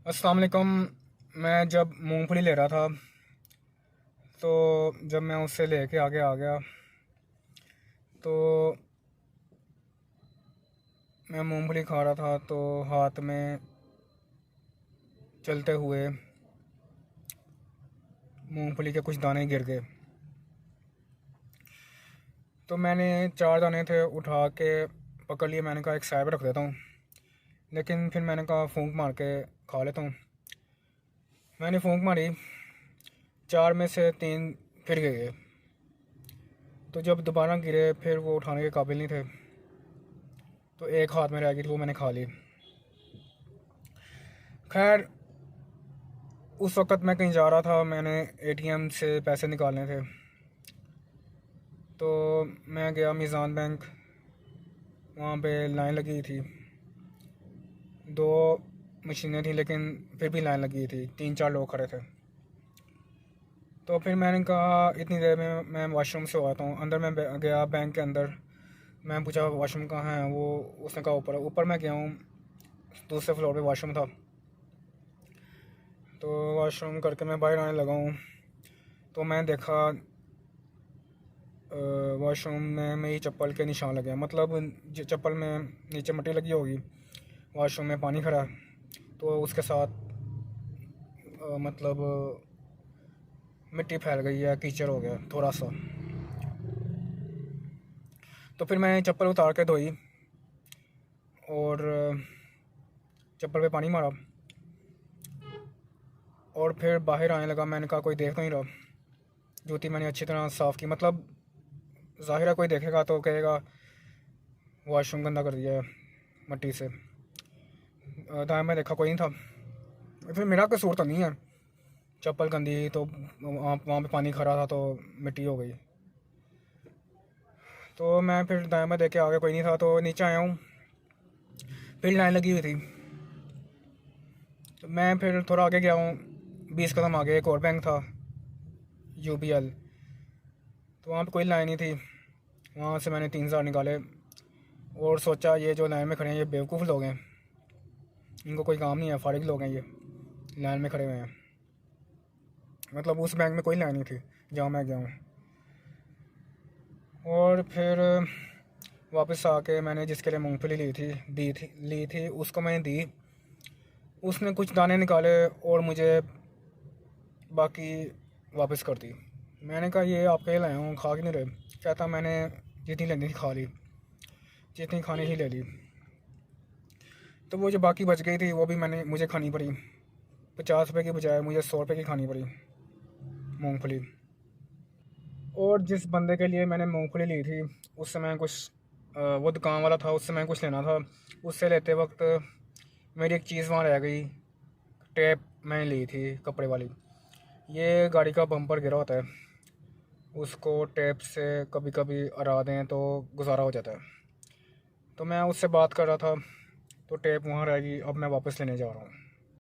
अस्सलाम वालेकुम। मैं जब मूंगफली ले रहा था तो जब मैं उससे लेके आगे आ गया तो मैं मूंगफली खा रहा था तो हाथ में चलते हुए मूंगफली के कुछ दाने गिर गए। तो मैंने 4 दाने थे उठा के पकड़ लिए। मैंने कहा एक साइड पर रख देता हूँ, लेकिन फिर मैंने कहा फूंक मार के खा लेता हूँ। मैंने फूंक मारी, 4 में से 3 फिर गए। तो जब दोबारा गिरे फिर वो उठाने के काबिल नहीं थे, तो एक हाथ में रह गई, तो वो मैंने खा ली। खैर, उस वक़्त मैं कहीं जा रहा था, मैंने एटीएम से पैसे निकालने थे, तो मैं गया मीज़ान बैंक। वहाँ पे लाइन लगी थी, 2 मशीनें थी, लेकिन फिर भी लाइन लगी थी, 3-4 लोग खड़े थे। तो फिर मैंने कहा इतनी देर में मैं वॉशरूम से आता हूँ। अंदर मैं गया बैंक के अंदर। मैं पूछा वॉशरूम कहाँ है, वो उसने कहा ऊपर। ऊपर मैं गया हूँ, दूसरे फ्लोर पे वॉशरूम था। तो वॉशरूम करके मैं बाहर आने लगा हूँ तो मैं देखा वॉशरूम में मेरी चप्पल के निशान लगे हैं। मतलब चप्पल में नीचे मिट्टी लगी होगी, वॉशरूम में पानी खड़ा है, तो उसके साथ मतलब मिट्टी फैल गई है, कीचड़ हो गया थोड़ा सा। तो फिर मैं चप्पल उतार के धोई और चप्पल पे पानी मारा और फिर बाहर आने लगा। मैंने कहा कोई देख नहीं रहा। जूती मैंने अच्छी तरह साफ़ की, मतलब ज़ाहिर है कोई देखेगा तो कहेगा वॉशरूम गंदा कर दिया है मिट्टी से। दाएं में देखा कोई नहीं था। फिर मेरा कसूर तो नहीं है, चप्पल गंदी तो वहाँ पे पानी खड़ा था तो मिट्टी हो गई। तो मैं फिर दाएं में देख के आगे कोई नहीं था, तो नीचे आया हूँ। फिर लाइन लगी हुई थी, तो मैं फिर थोड़ा आगे गया हूँ। 20 कदम आगे एक और बैंक था, यूबीएल। तो वहाँ पे कोई लाइन नहीं थी। वहाँ से मैंने 3,000 निकाले और सोचा ये जो लाइन में खड़े हैं ये बेवकूफ़ लोग हैं, इनको कोई काम नहीं है, फारिग लोग हैं ये, लाइन में खड़े हुए हैं। मतलब उस बैंक में कोई लाइन नहीं थी जहाँ मैं गया हूँ। और फिर वापस आके मैंने जिसके लिए मूंगफली ली थी उसको मैंने दी। उसने कुछ दाने निकाले और मुझे बाकी वापस कर दी। मैंने कहा ये आपके लाया हूँ, खा के नहीं रहे। कहता मैंने जितनी लेनी थी खा ली, जितनी खानी ही ले ली। तो वो जो बाकी बच गई थी वो भी मुझे खानी पड़ी। 50 रुपये की बजाय मुझे 100 रुपये की खानी पड़ी मूंगफली। और जिस बंदे के लिए मैंने मूंगफली ली थी उससे मैं कुछ वो दुकान वाला था, उससे मैं कुछ लेना था। उससे लेते वक्त मेरी एक चीज़ वहाँ रह गई। टेप मैंने ली थी कपड़े वाली। ये गाड़ी का बम्पर गिरा होता है, उसको टेप से कभी कभी अड़ा दें तो गुजारा हो जाता है। तो मैं उससे बात कर रहा था तो टेप वहाँ रह गई। अब मैं वापस लेने जा रहा हूँ।